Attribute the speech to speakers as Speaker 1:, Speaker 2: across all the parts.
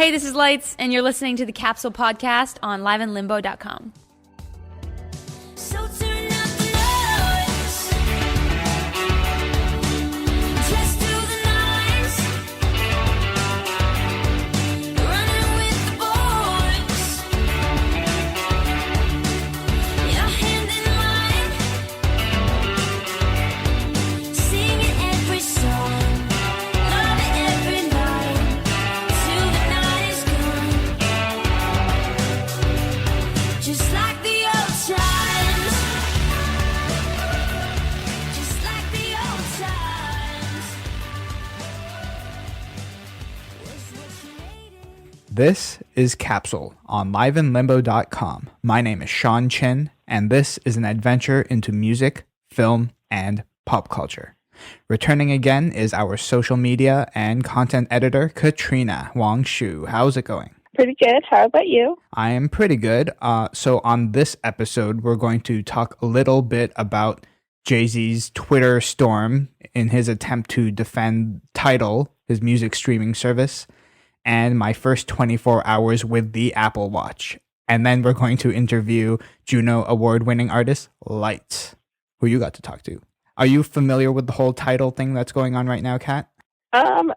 Speaker 1: Hey, this is Lights, and you're listening to the Capsule podcast on liveandlimbo.com.
Speaker 2: So turn up the noise. Just do the nines. Running with the boys. Your hand in mine. Singing every song. Love it every night. Till the night is gone. Just like the old times. Just like the old times. Was what you needed.
Speaker 3: This is Capsule on liveandlimbo.com. My name is Sean Chin, and this is an adventure into music, film, and pop culture. Returning again is our social media and content editor, Katrina Wang Shu. How's it going?
Speaker 4: Pretty good. How about you?
Speaker 3: I am pretty good. So on this episode, we're going to talk a little bit about Jay-Z's Twitter storm in his attempt to defend Tidal, his music streaming service, and my first 24 hours with the Apple Watch. And then we're going to interview Juno award-winning artist Lights, who you got to talk to. Are you familiar with the whole Tidal thing that's going on right now, Kat?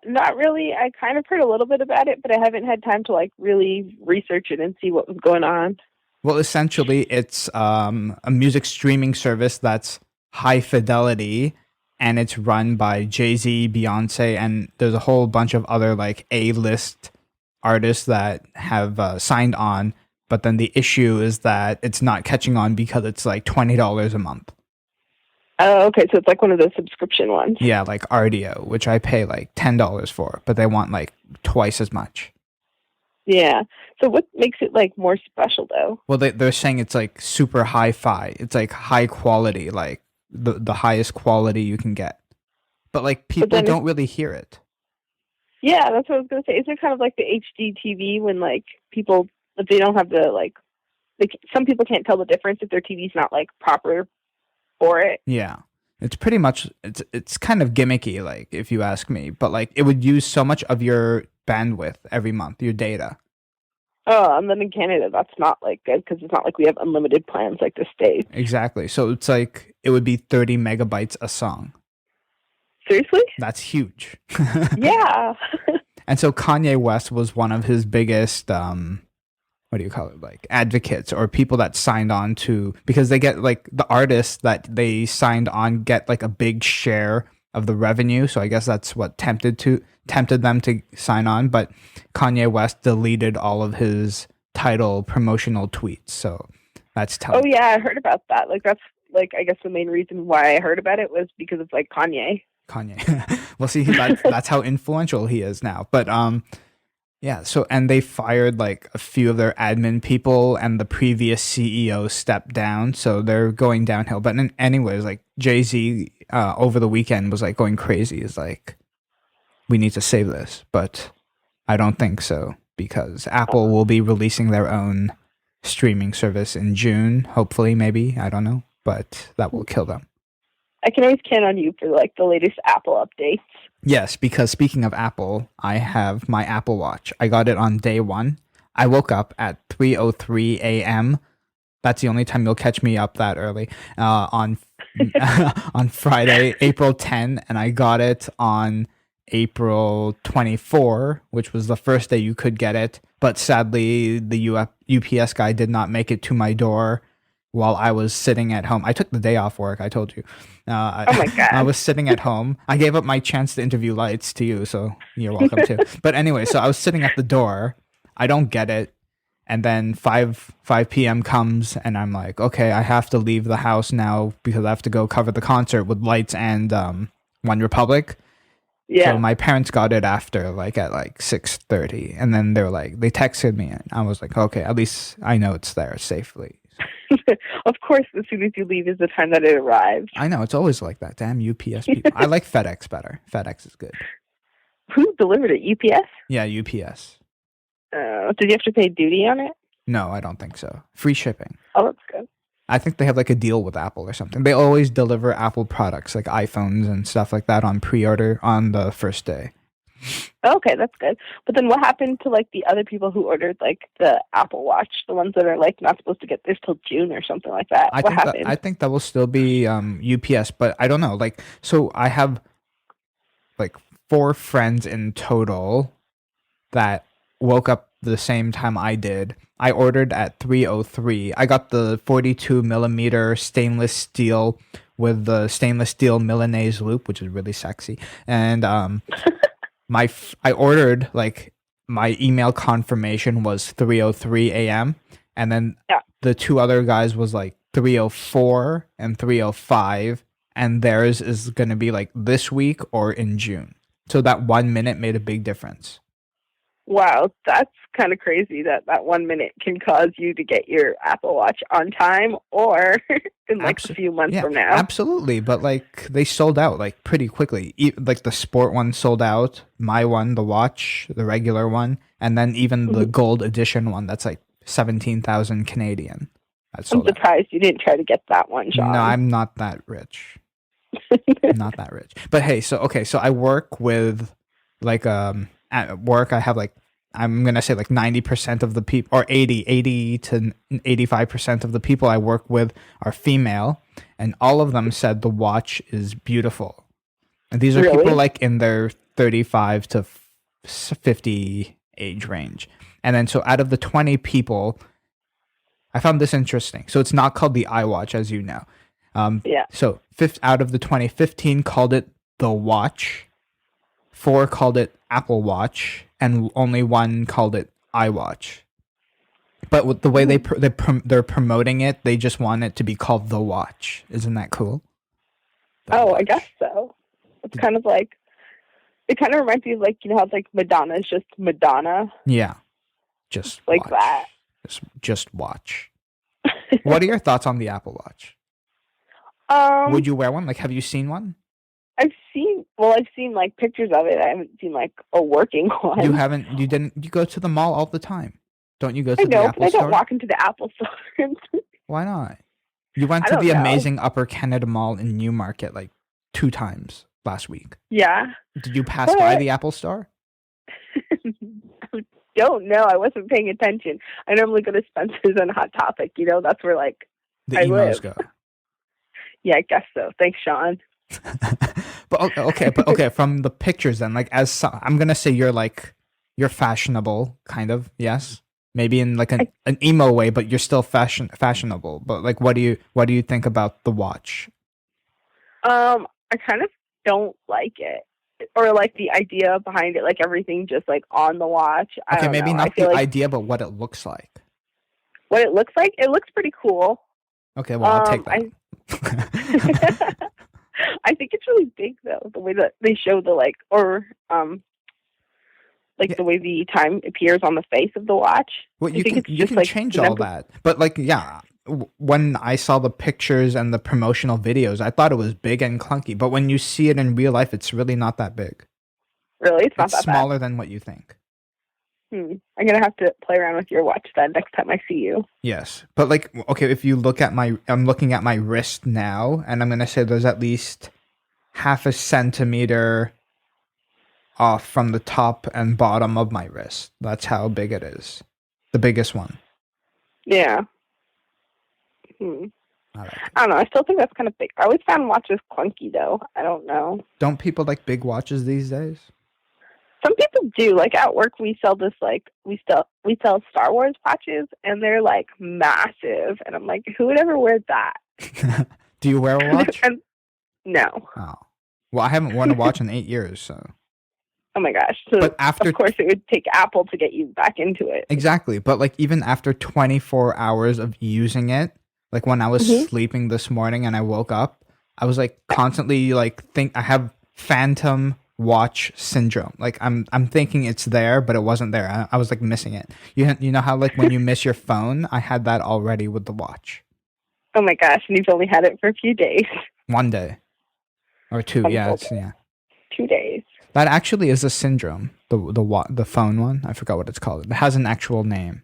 Speaker 4: Not really. I kind of heard a little bit about it, but I haven't had time to really research it and see what was going on.
Speaker 3: Well, essentially, it's a music streaming service that's high fidelity, and it's run by Jay-Z, Beyonce, and there's a whole bunch of other A-list artists that have signed on. But then the issue is that it's not catching on because it's $20 a month.
Speaker 4: Oh, okay. So it's like one of those subscription ones.
Speaker 3: Yeah, like RDO, which I pay $10 for, but they want twice as much.
Speaker 4: Yeah. So what makes it more special though?
Speaker 3: Well, they're saying it's super hi-fi. It's high quality, the highest quality you can get. But people
Speaker 4: then
Speaker 3: don't really hear it.
Speaker 4: Yeah, that's what I was gonna say. Isn't it kind of like the HD TV when people, if they don't have the some people can't tell the difference if their TV's not proper for it.
Speaker 3: Yeah. It's pretty much it's kind of gimmicky, if you ask me, but it would use so much of your bandwidth every month, your data.
Speaker 4: Oh, and then in Canada, that's not good because it's not like we have unlimited plans like the States.
Speaker 3: Exactly. So it's it would be 30 megabytes a song.
Speaker 4: Seriously?
Speaker 3: That's huge.
Speaker 4: Yeah.
Speaker 3: And so Kanye West was one of his biggest advocates or people that signed on to, because they get the artists that they signed on get a big share of the revenue. So I guess that's what tempted them to sign on. But Kanye West deleted all of his Tidal promotional tweets. So that's telling.
Speaker 4: Oh yeah, I heard about that. That's I guess the main reason why I heard about it was because of Kanye.
Speaker 3: Well, see, that's how influential he is now. But yeah, so, and they fired a few of their admin people, and the previous CEO stepped down, so they're going downhill. But anyways, Jay-Z over the weekend was going crazy. Is we need to save this, but I don't think so, because Apple will be releasing their own streaming service in June, hopefully, maybe, I don't know, but that will kill them.
Speaker 4: I can always count on you for the latest Apple updates.
Speaker 3: Yes, because speaking of Apple, I have my Apple Watch. I got it on day one. I woke up at 3:03 a.m. That's the only time you'll catch me up that early on on Friday, April 10, and I got it on April 24, which was the first day you could get it. But sadly, the UPS guy did not make it to my door while I was sitting at home. I took the day off work, I told you.
Speaker 4: Oh my God.
Speaker 3: I was sitting at home. I gave up my chance to interview Lights to you, so you're welcome too. But anyway, so I was sitting at the door. I don't get it. And then 5 p.m. comes, and I'm like, okay, I have to leave the house now because I have to go cover the concert with Lights and One Republic.
Speaker 4: Yeah.
Speaker 3: So my parents got it after, at 6:30. And then they texted me, and I was like, okay, at least I know it's there safely.
Speaker 4: Of course, as soon as you leave is the time that it arrives.
Speaker 3: I know, it's always like that. Damn UPS people. I like FedEx better. FedEx is good.
Speaker 4: Who delivered it? UPS?
Speaker 3: Yeah, UPS.
Speaker 4: Did you have to pay duty on it?
Speaker 3: No, I don't think so. Free shipping.
Speaker 4: Oh, that's good.
Speaker 3: I think they have a deal with Apple or something. They always deliver Apple products like iPhones and stuff like that on pre-order on the first day.
Speaker 4: Okay, that's good. But then what happened to like the other people who ordered like the Apple Watch, the ones that are like not supposed to get this till June or something like that? What happened?
Speaker 3: I think that will still be UPS, but I don't know. Like, so I have like 4 friends in total that woke up the same time I did. I ordered at 3:03. I got the 42 millimeter stainless steel with the stainless steel Milanese loop, which is really sexy. And I ordered, like, my email confirmation was 3:03 a.m. and then
Speaker 4: Yeah.
Speaker 3: the 2 other guys was like 3:04 and 3:05, and theirs is going to be like this week or in June. So that 1 minute made a big difference.
Speaker 4: Wow, that's kind of crazy that 1 minute can cause you to get your Apple Watch on time or in like a few months from now.
Speaker 3: Absolutely, but like they sold out like pretty quickly. Like the sport one sold out, my one, the watch, the regular one, and then even the gold edition one that's like 17,000 Canadian. That
Speaker 4: I'm
Speaker 3: sold out.
Speaker 4: surprised you didn't try to get that one, Sean.
Speaker 3: No, I'm not that rich. Not that rich. But hey, so I work with like at work I have like, I'm going to say like 90% of the people, or 80 to 85% of the people I work with are female, and all of them said the watch is beautiful. And these are
Speaker 4: Really?
Speaker 3: people like in their 35 to 50 age range. And then so out of the 20 people, I found this interesting. So it's not called the iWatch, as you know.
Speaker 4: Yeah.
Speaker 3: So out of the 20, 15 called it the watch, 4 called it Apple Watch, and only 1 called it iWatch. But with the way they're promoting it, they just want it to be called the watch. Isn't that cool?
Speaker 4: Oh, I guess so. It's kind of like, it kind of reminds me of like, you know how like Madonna is just Madonna?
Speaker 3: Yeah. Just
Speaker 4: like
Speaker 3: watch.
Speaker 4: that.
Speaker 3: Just watch. What are your thoughts on the Apple Watch? Would you wear one? Like, have you seen one?
Speaker 4: I've seen like pictures of it. I haven't seen like a working one.
Speaker 3: You go to the mall all the time. Don't you go to
Speaker 4: I
Speaker 3: the
Speaker 4: know,
Speaker 3: Apple
Speaker 4: but I
Speaker 3: store?
Speaker 4: don't walk into the Apple store.
Speaker 3: Why not? You went
Speaker 4: I
Speaker 3: to
Speaker 4: don't
Speaker 3: the
Speaker 4: know.
Speaker 3: amazing Upper Canada Mall in Newmarket like 2 times last week.
Speaker 4: Yeah.
Speaker 3: Did you pass by the Apple store?
Speaker 4: I don't know. I wasn't paying attention. I normally go to Spencer's and Hot Topic. You know, that's where like
Speaker 3: The
Speaker 4: I
Speaker 3: emos
Speaker 4: live.
Speaker 3: go.
Speaker 4: Yeah, I guess so. Thanks, Sean.
Speaker 3: But okay. From the pictures, then, like, I'm gonna say you're fashionable, kind of. Yes, maybe in like an emo way, but you're still fashionable. But like, what do you think about the watch?
Speaker 4: I kind of don't like it, or like the idea behind it, like everything just like on the watch. I
Speaker 3: Okay,
Speaker 4: don't
Speaker 3: maybe
Speaker 4: know.
Speaker 3: not
Speaker 4: I feel
Speaker 3: the
Speaker 4: like
Speaker 3: idea, but what it looks like.
Speaker 4: what it looks like. It looks pretty cool.
Speaker 3: Okay, well, I'll take that.
Speaker 4: I think it's really big though, the way that they show the like, or the way the time appears on the face of the watch.
Speaker 3: Well, you can
Speaker 4: like,
Speaker 3: change all that, but like, yeah. When I saw the pictures and the promotional videos, I thought it was big and clunky. But when you see it in real life, it's really not that big.
Speaker 4: Really, it's not
Speaker 3: It's
Speaker 4: that
Speaker 3: smaller than what you think.
Speaker 4: bad. I'm gonna have to play around with your watch then next time I see you.
Speaker 3: Yes, but like, okay, if you look at I'm looking at my wrist now, and I'm gonna say there's at least half a centimeter off from the top and bottom of my wrist. That's how big it is. The biggest one.
Speaker 4: Yeah.
Speaker 3: I like it.
Speaker 4: I don't know. I still think that's kind of big. I always found watches clunky though. I don't know.
Speaker 3: Don't people like big watches these days?
Speaker 4: Some people do. Like at work, we sell this like we sell Star Wars watches, and they're like massive. And I'm like, who would ever wear that?
Speaker 3: Do you wear a watch?
Speaker 4: And, no.
Speaker 3: Oh, well, I haven't worn a watch in 8 years, so.
Speaker 4: Oh my gosh. So
Speaker 3: But after
Speaker 4: of course, it would take Apple to get you back into it.
Speaker 3: Exactly, but like even after 24 hours of using it, like when I was sleeping this morning and I woke up, I was like constantly like I have phantom watch syndrome. Like I'm thinking it's there, but it wasn't there. I was like missing it. You know how like when you miss your phone, I had that already with the watch.
Speaker 4: Oh my gosh, and you've only had it for a few days.
Speaker 3: 1 day or 2, yeah.
Speaker 4: 2 days.
Speaker 3: That actually is a syndrome. The phone one, I forgot what it's called. It has an actual name.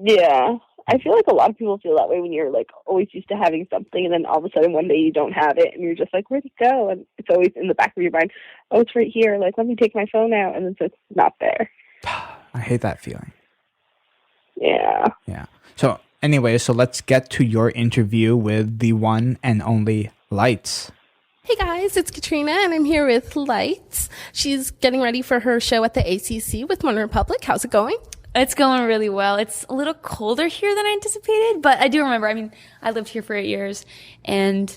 Speaker 4: Yeah, I feel like a lot of people feel that way when you're like always used to having something, and then all of a sudden one day you don't have it, and you're just like, where'd it go? And it's always in the back of your mind. Oh, it's right here. Like, let me take my phone out, and then it's not there.
Speaker 3: I hate that feeling.
Speaker 4: Yeah.
Speaker 3: Yeah. So anyway, so let's get to your interview with the one and only Lights.
Speaker 5: Hey guys, it's Katrina, and I'm here with Lights. She's getting ready for her show at the ACC with One Republic. How's it going?
Speaker 1: It's going really well. It's a little colder here than I anticipated, but I do remember, I mean, I lived here for 8 years, and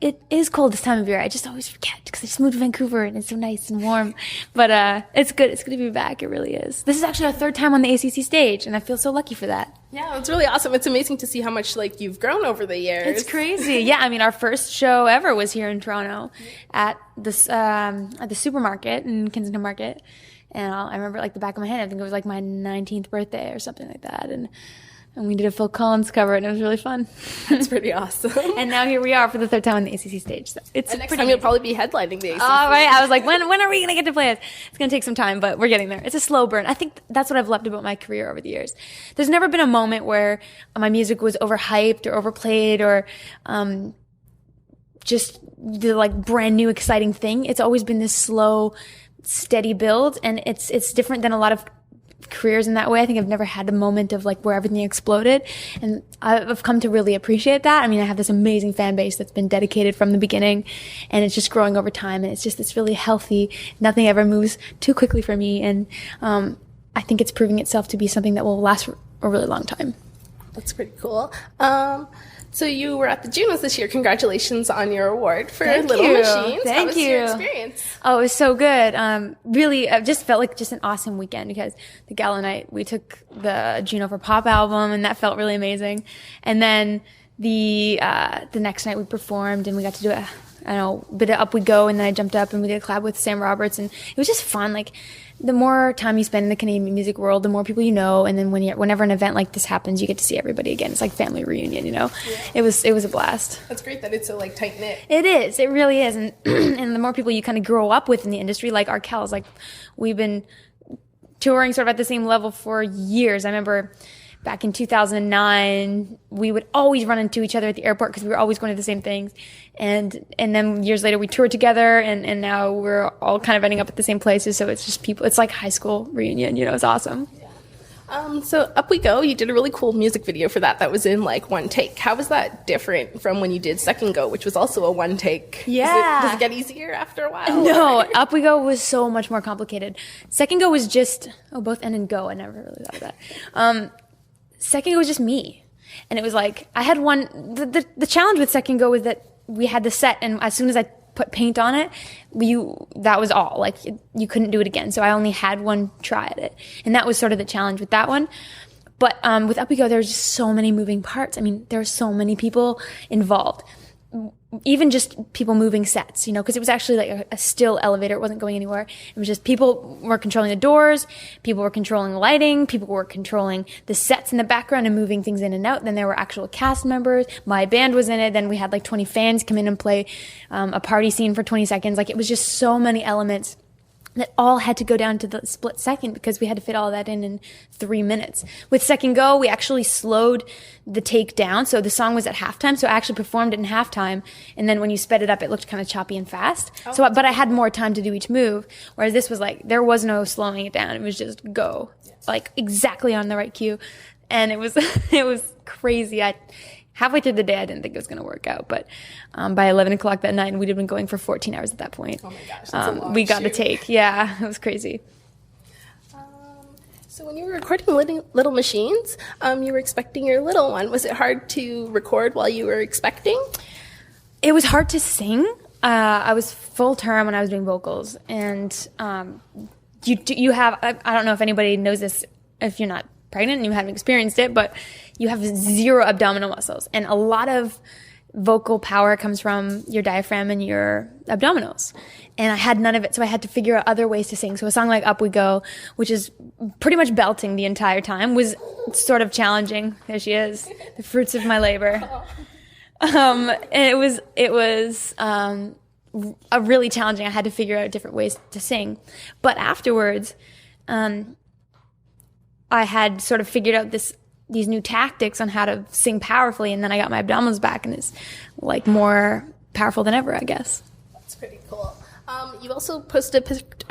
Speaker 1: it is cold this time of year. I just always forget because I just moved to Vancouver and it's so nice and warm. But it's good. It's good to be back. It really is. This is actually our 3rd time on the ACC stage, and I feel so lucky for that.
Speaker 5: Yeah, it's really awesome. It's amazing to see how much like you've grown over the years.
Speaker 1: It's crazy. Yeah, I mean, our first show ever was here in Toronto at the supermarket in Kensington Market. And I remember like the back of my head, I think it was like my 19th birthday or something like that. And we did a Phil Collins cover, and it was really fun.
Speaker 5: That's pretty awesome.
Speaker 1: And now here we are for the 3rd time on the ACC stage. So it's
Speaker 5: And next
Speaker 1: pretty
Speaker 5: time you'll probably be headlining the ACC.
Speaker 1: All right. I was like, when are we going to get to play it? It's going to take some time, but we're getting there. It's a slow burn. I think that's what I've loved about my career over the years. There's never been a moment where my music was overhyped or overplayed or just the like brand new exciting thing. It's always been this slow, steady build, and it's different than a lot of careers in that way. I think I've never had a moment of like where everything exploded, and I've come to really appreciate that. I mean, I have this amazing fan base that's been dedicated from the beginning, and it's just growing over time, and it's just this really healthy, nothing ever moves too quickly for me, and I think it's proving itself to be something that will last for a really long time.
Speaker 5: That's pretty cool. So you were at the Junos this year. Congratulations on your award for
Speaker 1: Thank
Speaker 5: Little
Speaker 1: you.
Speaker 5: Machines.
Speaker 1: Thank
Speaker 5: How was your
Speaker 1: you.
Speaker 5: experience?
Speaker 1: Oh, it was so good. Really, it just felt like just an awesome weekend because the gala night, we took the Juno for Pop album, and that felt really amazing. And then the next night we performed, and we got to do a bit of Up We Go, and then I jumped up and we did a collab with Sam Roberts, and it was just fun. Like, the more time you spend in the Canadian music world, the more people you know, and then whenever an event like this happens, you get to see everybody again. It's like family reunion, you know? Yeah. It was a blast.
Speaker 5: That's great that it's so like tight knit.
Speaker 1: It is. It really is. And and the more people you kind of grow up with in the industry, like Arkel's, like we've been touring sort of at the same level for years. I remember back in 2009, we would always run into each other at the airport because we were always going to the same things. And then years later, we toured together, and now we're all kind of ending up at the same places. So it's just people. It's like high school reunion. You know, it's awesome.
Speaker 5: So Up We Go, you did a really cool music video for that was in like one take. How was that different from when you did Second Go, which was also a one take?
Speaker 1: Yeah.
Speaker 5: Does it get easier after a while?
Speaker 1: No, Up We Go was so much more complicated. Second Go was just, both end and go. I never really thought of that. Second Go was just me. And it was like, I had the challenge with Second Go was that we had the set, and as soon as I put paint on it, that was all. Like, you couldn't do it again. So I only had one try at it. And that was sort of the challenge with that one. But with Up We Go, there was just so many moving parts. I mean, there were so many people involved. Even just people moving sets, you know, because it was actually like a still elevator. It wasn't going anywhere. It was just people were controlling the doors, people were controlling the lighting, people were controlling the sets in the background and moving things in and out. Then there were actual cast members. My band was in it. Then we had like 20 fans come in and play a party scene for 20 seconds. Like, it was just so many elements that all had to go down to the split second because we had to fit all that in 3 minutes. With Second Go, we actually slowed the take down. So the song was at halftime, so I actually performed it in halftime. And then when you sped it up, it looked kind of choppy and fast. But I had more time to do each move. Whereas this was like, there was no slowing it down. It was just go, like exactly on the right cue. And it was, it was crazy. Halfway through the day, I didn't think it was going to work out, but by 11 o'clock that night, and we'd have been going for 14 hours at that point.
Speaker 5: Oh my gosh, that's a long
Speaker 1: we got
Speaker 5: shoot.
Speaker 1: a take. Yeah, it was crazy.
Speaker 5: So when you were recording Little Machines, you were expecting your little one. Was it hard to record while you were expecting?
Speaker 1: It was hard to sing. I was full term when I was doing vocals, and you have, I don't know if anybody knows this if you're not pregnant and you haven't experienced it, but you have zero abdominal muscles, and a lot of vocal power comes from your diaphragm and your abdominals. And I had none of it, so I had to figure out other ways to sing. So a song like Up We Go, which is pretty much belting the entire time, was sort of challenging. There she is, the fruits of my labor. And it was a really challenging. I had to figure out different ways to sing. But afterwards, I had sort of figured out this these new tactics on how to sing powerfully, and then I got my abdominals back, and it's like more powerful than ever, I guess.
Speaker 5: That's pretty cool. You also posted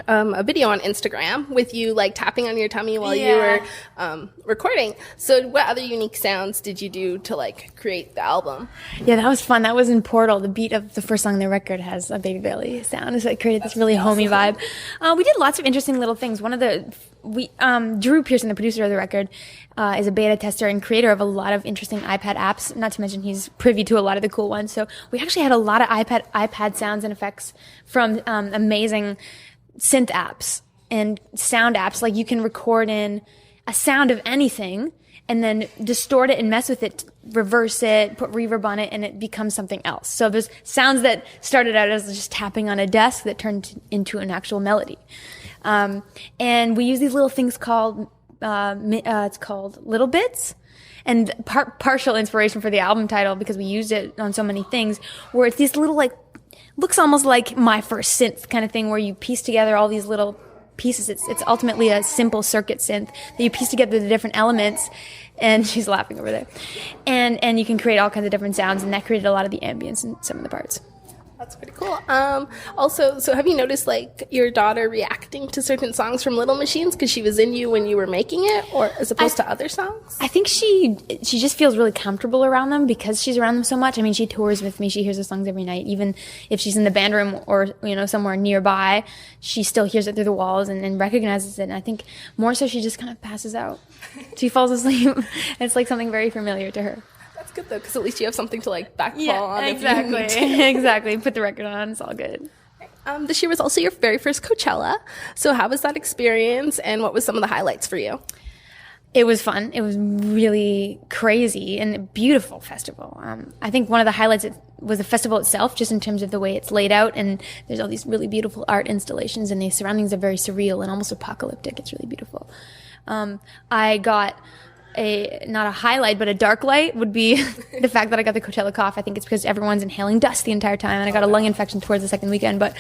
Speaker 5: a video on Instagram with you like tapping on your tummy while you were recording. So what other unique sounds did you do to like create the album?
Speaker 1: Yeah, that was fun. That was in Portal. The beat of the first song on the record has a baby belly sound, so it created this really homey vibe. We did lots of interesting little things. Drew Pearson, the producer of the record, is a beta tester and creator of a lot of interesting iPad apps. Not to mention he's privy to a lot of the cool ones. So we actually had a lot of iPad sounds and effects from amazing synth apps and sound apps. Like you can record in a sound of anything and then distort it and mess with it, reverse it, put reverb on it, and it becomes something else. So there's sounds that started out as just tapping on a desk that turned into an actual melody. And we use these little things called, it's called Little Bits. And partial inspiration for the album title, because we used it on so many things, where it's these little, like, looks almost like My First Synth kind of thing, where you piece together all these little pieces. It's ultimately a simple circuit synth that you piece together the different elements. And she's laughing over there. And you can create all kinds of different sounds, and that created a lot of the ambience in some of the parts.
Speaker 5: That's pretty cool. Also, so have you noticed like your daughter reacting to certain songs from Little Machines because she was in you when you were making it, or as opposed to other songs?
Speaker 1: I think she just feels really comfortable around them because she's around them so much. I mean, she tours with me. She hears the songs every night. Even if she's in the band room or, somewhere nearby, she still hears it through the walls and recognizes it. And I think more so she just kind of passes out. She falls asleep. It's like something very familiar to her.
Speaker 5: That's good though, because at least you have something to like backfall on.
Speaker 1: Exactly.
Speaker 5: If you need to.
Speaker 1: Exactly. Put the record on. It's all good.
Speaker 5: This year was also your very first Coachella. So how was that experience, and what was some of the highlights for you?
Speaker 1: It was fun. It was really crazy and a beautiful festival. I think one of the highlights was the festival itself, just in terms of the way it's laid out, and there's all these really beautiful art installations, and the surroundings are very surreal and almost apocalyptic. It's really beautiful. I got not a highlight, but a dark light would be the fact that I got the Coachella cough. I think it's because everyone's inhaling dust the entire time, and I got a lung infection towards the second weekend, but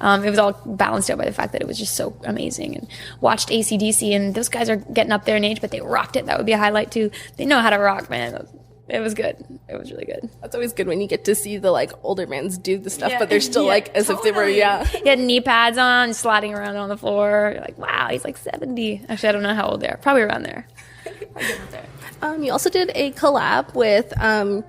Speaker 1: it was all balanced out by the fact that it was just so amazing. And watched AC/DC, and those guys are getting up there in age, but they rocked it. That would be a highlight too. They know how to rock, man. It was good. It was really good.
Speaker 5: That's always good when you get to see the like older mans do the stuff, but they're still like as if they were,
Speaker 1: He had knee pads on, sliding around on the floor. You're like, wow, he's like 70. Actually, I don't know how old they are. Probably around there.
Speaker 5: You also did a collab with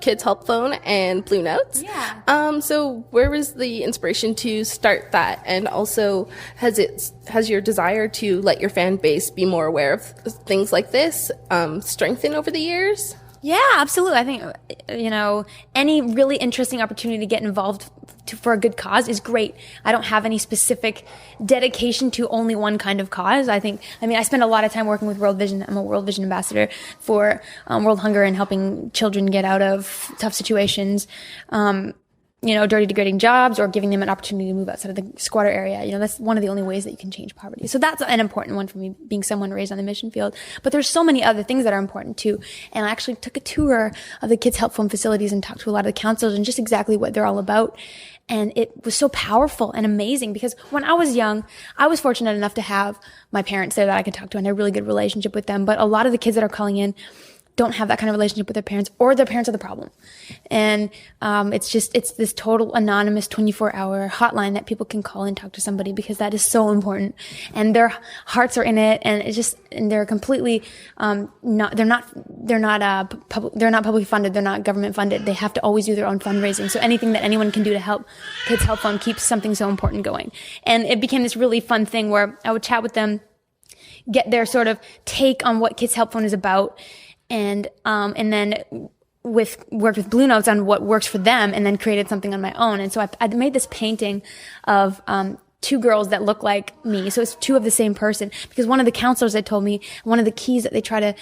Speaker 5: Kids Help Phone and Blue Notes.
Speaker 1: Yeah.
Speaker 5: So where was the inspiration to start that? And also, has your desire to let your fan base be more aware of things like this strengthened over the years?
Speaker 1: Yeah, absolutely. I think, any really interesting opportunity to get involved for a good cause is great. I don't have any specific dedication to only one kind of cause. I spend a lot of time working with World Vision. I'm a World Vision ambassador for World Hunger and helping children get out of tough situations. Dirty, degrading jobs, or giving them an opportunity to move outside of the squatter area. That's one of the only ways that you can change poverty. So that's an important one for me, being someone raised on the mission field. But there's so many other things that are important too. And I actually took a tour of the Kids Help Phone facilities and talked to a lot of the counselors and just exactly what they're all about. And it was so powerful and amazing because when I was young, I was fortunate enough to have my parents there that I could talk to and a really good relationship with them. But a lot of the kids that are calling in don't have that kind of relationship with their parents, or their parents are the problem. And it's this total anonymous 24-hour hotline that people can call and talk to somebody, because that is so important. And their hearts are in it, and they're completely they're not publicly funded, they're not government funded. They have to always do their own fundraising. So anything that anyone can do to help Kids Help Fund keeps something so important going. And it became this really fun thing where I would chat with them, get their sort of take on what Kids Help Phone is about, and then worked with Blue Notes on what works for them, and then created something on my own. And so I made this painting of two girls that look like me. So it's two of the same person, because one of the counselors had told me one of the keys that they try to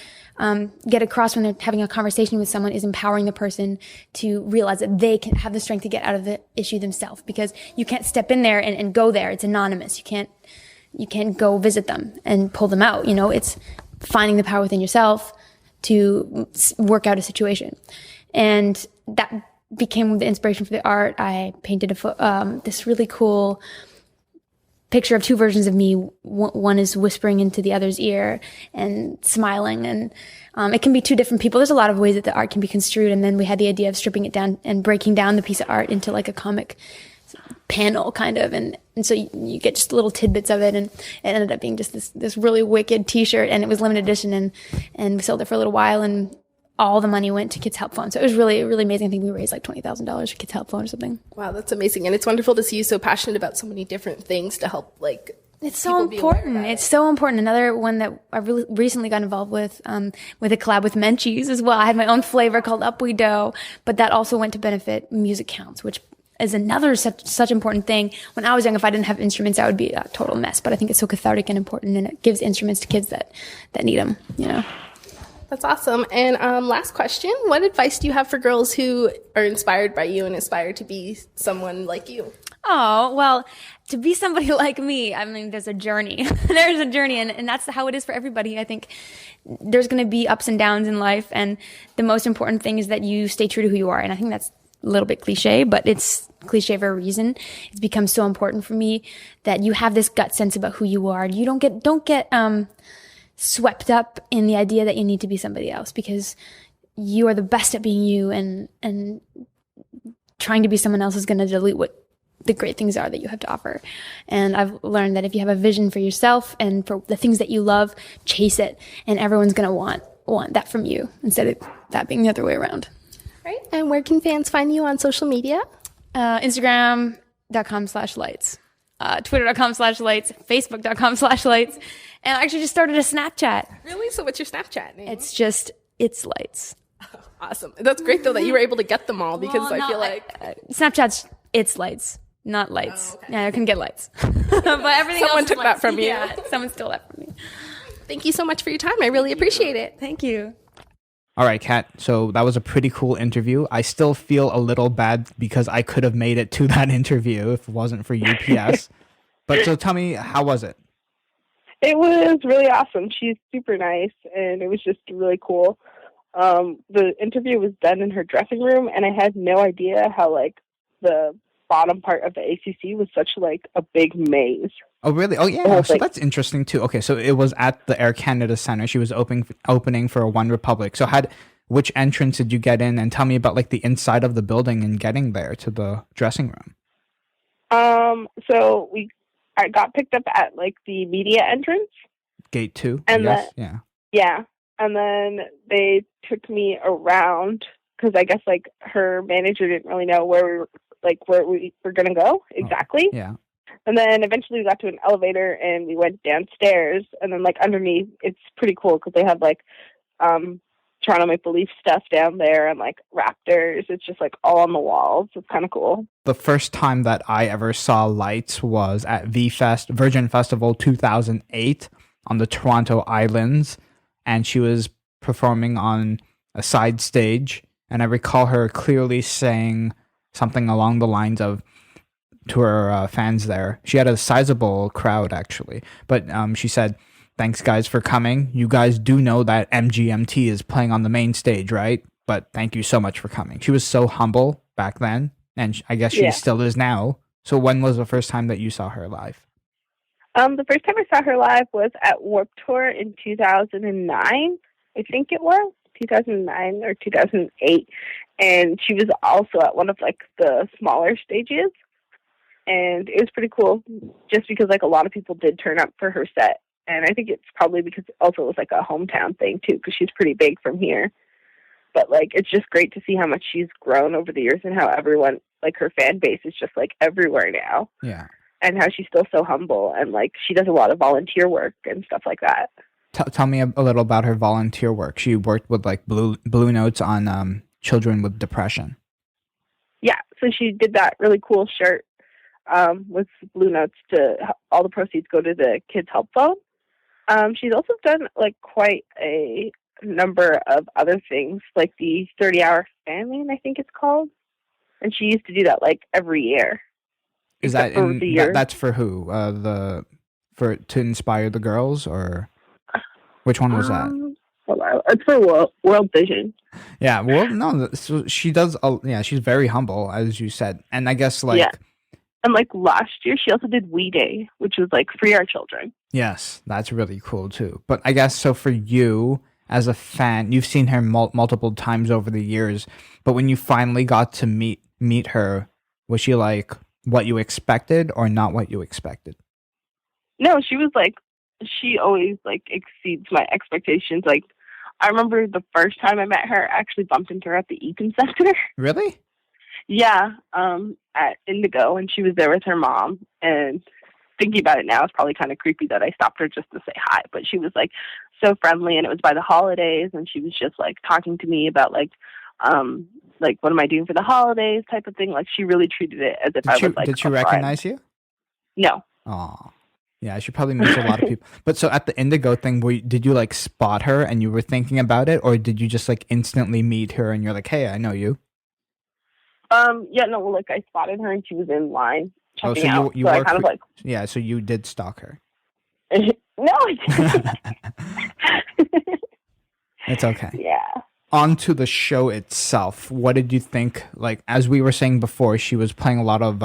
Speaker 1: get across when they're having a conversation with someone is empowering the person to realize that they can have the strength to get out of the issue themselves, because you can't step in there and go there. It's anonymous. You can't go visit them and pull them out. It's finding the power within yourself to work out a situation. And that became the inspiration for the art. I painted this really cool picture of two versions of me. One is whispering into the other's ear and smiling, and it can be two different people. There's a lot of ways that the art can be construed, and then we had the idea of stripping it down and breaking down the piece of art into like a comic panel kind of, and so you get just little tidbits of it, and it ended up being just this really wicked t-shirt, and it was limited edition, and we sold it for a little while, and all the money went to Kids Help Phone. So it was really, really amazing. I think we raised like $20,000 for Kids Help Phone or something.
Speaker 5: Wow, that's amazing. And it's wonderful to see you so passionate about so many different things to help, like,
Speaker 1: it's so important. It's so important. Another one that I really recently got involved with a collab with Menchie's as well. I had my own flavor called Up We Dough, but that also went to benefit Music Counts, which is another such important thing. When I was young, if I didn't have instruments, I would be a total mess. But I think it's so cathartic and important, and it gives instruments to kids that need them, you know.
Speaker 5: That's awesome. And last question, what advice do you have for girls who are inspired by you and aspire to be someone like you?
Speaker 1: Oh, well, to be somebody like me, I mean, there's a journey. There's a journey, and that's how it is for everybody. I think there's going to be ups and downs in life, and the most important thing is that you stay true to who you are. And I think that's a little bit cliche, but it's cliche for a reason. It's become so important for me that you have this gut sense about who you are. You don't get swept up in the idea that you need to be somebody else, because you are the best at being you, and trying to be someone else is going to dilute what the great things are that you have to offer. And I've learned that if you have a vision for yourself and for the things that you love, chase it, and everyone's going to want that from you instead of that being the other way around.
Speaker 5: Right. And where can fans find you on social media?
Speaker 1: Instagram.com/lights, Twitter.com/lights, Facebook.com/lights. And I actually just started a Snapchat.
Speaker 5: Really? So what's your Snapchat name?
Speaker 1: It's lights.
Speaker 5: Awesome. That's great though that you were able to get them all, because I feel like
Speaker 1: Snapchat's it's lights, not lights.
Speaker 5: Oh, okay.
Speaker 1: Yeah, I couldn't get lights. But everything
Speaker 5: Someone
Speaker 1: else
Speaker 5: took
Speaker 1: is
Speaker 5: that
Speaker 1: lights.
Speaker 5: from you.
Speaker 1: Yeah, someone stole that from me.
Speaker 5: Thank you so much for your time. I really appreciate it.
Speaker 1: Thank you.
Speaker 3: All right, Kat. So that was a pretty cool interview. I still feel a little bad because I could have made it to that interview if it wasn't for UPS. But so tell me, how was it?
Speaker 4: It was really awesome. She's super nice, and it was just really cool. The interview was done in her dressing room, and I had no idea how, like, the bottom part of the ACC was such, like, a big maze.
Speaker 3: Oh, really? Oh, yeah.
Speaker 4: whole
Speaker 3: So
Speaker 4: thing.
Speaker 3: that's interesting, too. Okay, so it was at the Air Canada Center. She was opening for One Republic. So which entrance did you get in? And tell me about, like, the inside of the building and getting there to the dressing room.
Speaker 4: So I got picked up at, like, the media entrance.
Speaker 3: Gate 2,
Speaker 4: And
Speaker 3: yes? Yeah.
Speaker 4: Yeah. And then they took me around because I guess, like, her manager didn't really know where we were going to go exactly.
Speaker 3: Oh, yeah.
Speaker 4: And then eventually we got to an elevator and we went downstairs. And then, like, underneath, it's pretty cool because they have, like, Toronto Maple Leaf stuff down there and, like, Raptors. It's just, like, all on the walls. It's kind of cool.
Speaker 3: The first time that I ever saw lights was at Virgin Festival 2008 on the Toronto Islands. And she was performing on a side stage. And I recall her clearly saying something along the lines of, to her fans there. She had a sizable crowd, actually. But she said, "Thanks, guys, for coming. You guys do know that MGMT is playing on the main stage, right? But thank you so much for coming." She was so humble back then, and I guess she still is now. So when was the first time that you saw her live?
Speaker 4: The first time I saw her live was at Warped Tour in 2009. I think it was 2009 or 2008. And she was also at one of, like, the smaller stages. And it was pretty cool just because, like, a lot of people did turn up for her set. And I think it's probably because also it was, like, a hometown thing, too, because she's pretty big from here. But, like, it's just great to see how much she's grown over the years and how everyone, like, her fan base is just, like, everywhere now.
Speaker 3: Yeah.
Speaker 4: And how she's still so humble. And, like, she does a lot of volunteer work and stuff like that.
Speaker 3: Tell me a little about her volunteer work. She worked with, like, Blue Notes on children with depression.
Speaker 4: Yeah, so she did that really cool shirt with Blue Notes to all the proceeds go to the Kids Help Phone. She's also done, like, quite a number of other things, like the 30-hour famine, I think it's called. And she used to do that, like, every year.
Speaker 3: Is that that's for who? To inspire the girls, or which one was that?
Speaker 4: It's for World Vision.
Speaker 3: Yeah, well, no, so she does. Yeah, she's very humble, as you said, and I guess, like,
Speaker 4: And like last year, she also did We Day, which was like Free Our Children.
Speaker 3: Yes, that's really cool too. But I guess so for you as a fan, you've seen her multiple times over the years. But when you finally got to meet her, was she like what you expected or not what you expected?
Speaker 4: No, she was like, she always like exceeds my expectations. Like, I remember the first time I met her, I actually bumped into her at the Eaton Center.
Speaker 3: Really?
Speaker 4: Yeah, at Indigo, and she was there with her mom. And thinking about it now, it's probably kind of creepy that I stopped her just to say hi. But she was like so friendly, and it was by the holidays, and she was just like talking to me about like what am I doing for the holidays type of thing. Like she really treated it as if I was like.
Speaker 3: Did she
Speaker 4: a friend.
Speaker 3: recognize you?
Speaker 4: No.
Speaker 3: Oh, yeah. She probably meets a lot of people. But so at the Indigo thing, did you like spot her and you were thinking about it, or did you just like instantly meet her and you're like, hey, I know you?
Speaker 4: Yeah, no, like I spotted her and she was in line
Speaker 3: Oh,
Speaker 4: checking
Speaker 3: so
Speaker 4: out.
Speaker 3: you
Speaker 4: So I
Speaker 3: were
Speaker 4: kind of like,
Speaker 3: yeah. So you did stalk her.
Speaker 4: no, I didn't.
Speaker 3: It's okay.
Speaker 4: Yeah.
Speaker 3: On to the show itself. What did you think? Like, as we were saying before, she was playing a lot of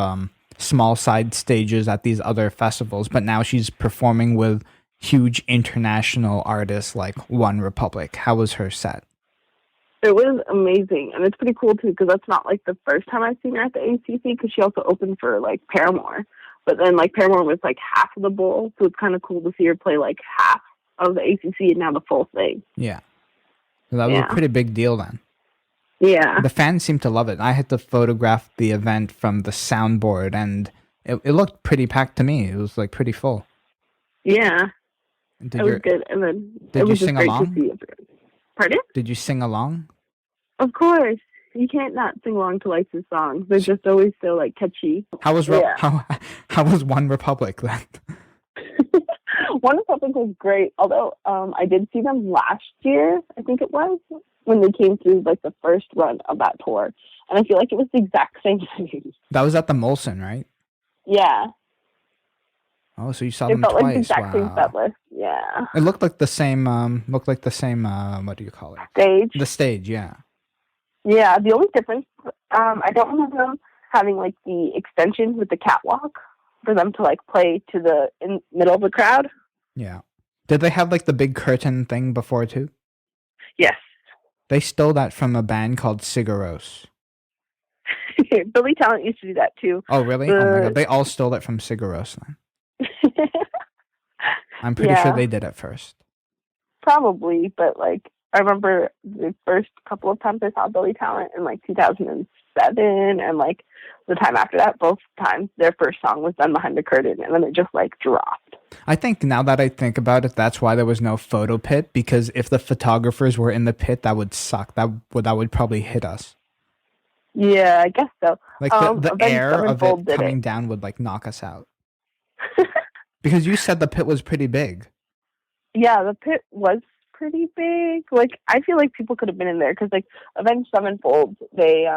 Speaker 3: small side stages at these other festivals, but now she's performing with huge international artists like One Republic. How was her set?
Speaker 4: It was amazing, and it's pretty cool too because that's not like the first time I've seen her at the ACC. Because she also opened for like Paramore, but then like Paramore was like half of the bowl, so it's kind of cool to see her play like half of the ACC and now the full thing.
Speaker 3: Yeah, so that was a pretty big deal then.
Speaker 4: Yeah,
Speaker 3: The fans seemed to love it. I had to photograph the event from the soundboard, and it looked pretty packed to me. It was like pretty full.
Speaker 4: yeah,
Speaker 3: Did
Speaker 4: it was good, and then
Speaker 3: did
Speaker 4: it
Speaker 3: you
Speaker 4: was just
Speaker 3: sing
Speaker 4: great
Speaker 3: along?
Speaker 4: to see everyone. Pardon?
Speaker 3: Did you sing along?
Speaker 4: Of course, you can't not sing along to Lisa's songs. They're just always so like catchy.
Speaker 3: How was
Speaker 4: Yeah.
Speaker 3: how was One Republic then?
Speaker 4: One Republic was great, although I did see them last year, I think it was, when they came through like the first run of that tour. And I feel like it was the exact same thing.
Speaker 3: That was at the Molson, right?
Speaker 4: Yeah.
Speaker 3: Oh, so you saw
Speaker 4: It
Speaker 3: them
Speaker 4: felt
Speaker 3: twice.
Speaker 4: like the exact same
Speaker 3: Wow.
Speaker 4: set list. Yeah.
Speaker 3: It looked like the same. What do you call it?
Speaker 4: Stage.
Speaker 3: The stage, yeah.
Speaker 4: Yeah, the only difference, I don't remember them having like the extension with the catwalk for them to like play to the middle of the crowd.
Speaker 3: Yeah. Did they have like the big curtain thing before too?
Speaker 4: Yes.
Speaker 3: They stole that from a band called Sigaros.
Speaker 4: Billy Talent used to do that too.
Speaker 3: Oh, really? Oh my god. They all stole it from Sigaros then. I'm pretty sure
Speaker 4: Yeah.
Speaker 3: they did it first.
Speaker 4: Probably, but like I remember the first couple of times I saw Billy Talent in like 2007, and like the time after that, both times their first song was done behind the curtain, and then it just like dropped.
Speaker 3: I think now that I think about it, that's why there was no photo pit, because if the photographers were in the pit, that would suck. That would probably hit us.
Speaker 4: Yeah, I guess so.
Speaker 3: Like the
Speaker 4: Avenged
Speaker 3: air of
Speaker 4: Sevenfold
Speaker 3: it
Speaker 4: did
Speaker 3: coming
Speaker 4: it.
Speaker 3: down would like knock us out. Because you said the pit was pretty big.
Speaker 4: Yeah, the pit was pretty big. Like I feel like people could have been in there because like Avenged Sevenfold, they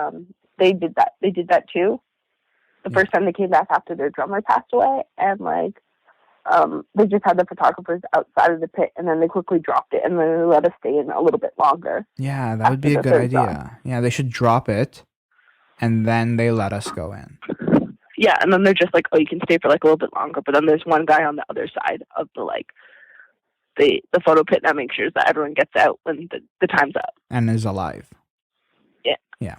Speaker 4: did that. They did that too. The first time they came back after their drummer passed away, and like they just had the photographers outside of the pit, and then they quickly dropped it, and then they let us stay in a little bit longer.
Speaker 3: Yeah, that would be a
Speaker 4: After the
Speaker 3: good
Speaker 4: third song.
Speaker 3: idea. Yeah, they should drop it, and then they let us go in.
Speaker 4: Yeah, and then they're just like, oh, you can stay for like a little bit longer, but then there's one guy on the other side of the like the photo pit that makes sure that everyone gets out when the time's up.
Speaker 3: And is alive.
Speaker 4: Yeah.
Speaker 3: Yeah.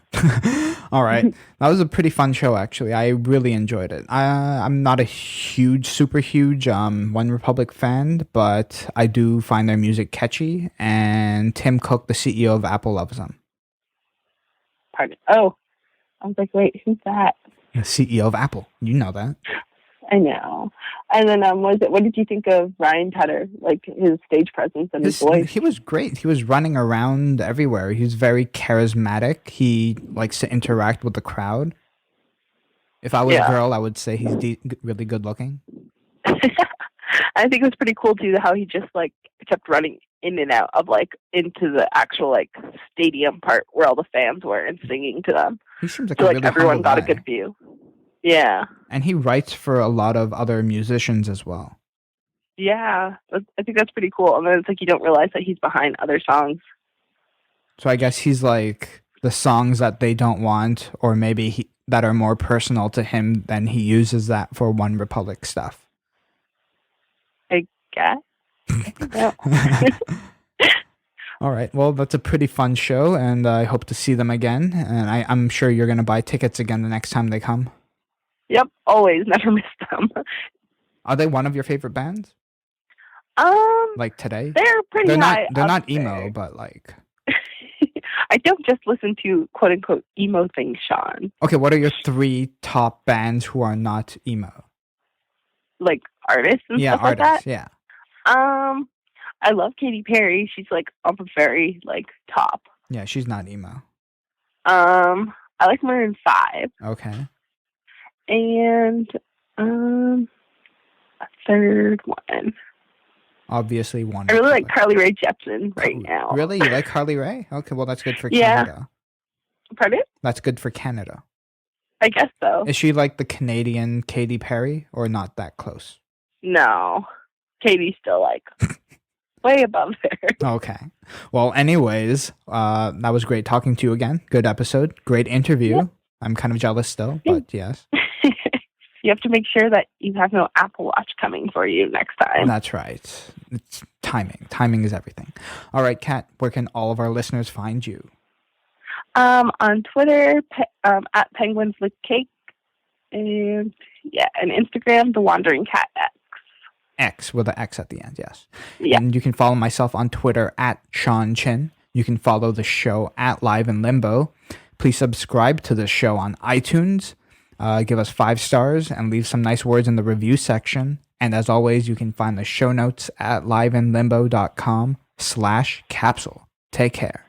Speaker 3: All right. That was a pretty fun show, actually. I really enjoyed it. I'm not a super huge One Republic fan, but I do find their music catchy. And Tim Cook, the CEO of Apple, loves them.
Speaker 4: Pardon. Oh, I was like, wait, who's that?
Speaker 3: The CEO of Apple. You know that.
Speaker 4: I know. And then what did you think of Ryan Tedder, like his stage presence and his voice?
Speaker 3: He was great. He was running around everywhere. He's very charismatic. He likes to interact with the crowd. If I was a girl, I would say he's really good looking.
Speaker 4: I think it was pretty cool too how he just like kept running in and out of like into the actual like stadium part where all the fans were and singing to them.
Speaker 3: He seems like
Speaker 4: So
Speaker 3: a
Speaker 4: like
Speaker 3: really
Speaker 4: everyone
Speaker 3: humble
Speaker 4: got a
Speaker 3: guy.
Speaker 4: good view. Yeah.
Speaker 3: And he writes for a lot of other musicians as well.
Speaker 4: Yeah. I think that's pretty cool. And then it's like you don't realize that he's behind other songs.
Speaker 3: So I guess he's like the songs that they don't want, or maybe that are more personal to him, then he uses that for One Republic stuff.
Speaker 4: I guess. Yeah.
Speaker 3: All right. Well, that's a pretty fun show, and I hope to see them again. And I'm sure you're going to buy tickets again the next time they come.
Speaker 4: Yep, always, never miss them.
Speaker 3: Are they one of your favorite bands? Like today?
Speaker 4: They're pretty high.
Speaker 3: They're
Speaker 4: up
Speaker 3: not emo,
Speaker 4: there.
Speaker 3: but like.
Speaker 4: I don't just listen to quote unquote emo things, Sean.
Speaker 3: Okay, what are your 3 top bands who are not emo?
Speaker 4: Like artists and
Speaker 3: Yeah,
Speaker 4: stuff like
Speaker 3: artists.
Speaker 4: that.
Speaker 3: Yeah.
Speaker 4: I love Katy Perry. She's like on the very like top.
Speaker 3: Yeah, she's not emo.
Speaker 4: I like Maroon 5.
Speaker 3: Okay.
Speaker 4: And a third one.
Speaker 3: Obviously one.
Speaker 4: I really like Carly Rae Jepsen right now.
Speaker 3: Really? You like Carly Rae? Okay, well that's good for
Speaker 4: Yeah.
Speaker 3: Canada.
Speaker 4: Pardon?
Speaker 3: That's good for Canada.
Speaker 4: I guess so.
Speaker 3: Is she like the Canadian Katy Perry or not that close?
Speaker 4: No. Katie's still like way above there.
Speaker 3: Okay. Well, anyways, that was great talking to you again. Good episode. Great interview.
Speaker 4: Yep.
Speaker 3: I'm kind of jealous still, but yes.
Speaker 4: You have to make sure that you have no Apple Watch coming for you next time.
Speaker 3: That's right. It's timing. Timing is everything. All right, Kat, where can all of our listeners find you?
Speaker 4: On Twitter, at Penguins with Cake. And and Instagram, The Wandering Cat X.
Speaker 3: X with an X at the end, yes.
Speaker 4: Yeah.
Speaker 3: And you can follow myself on Twitter at Sean Chin. You can follow the show at Live in Limbo. Please subscribe to the show on iTunes. Give us 5 stars and leave some nice words in the review section. And as always, you can find the show notes at liveinlimbo.com/capsule. Take care.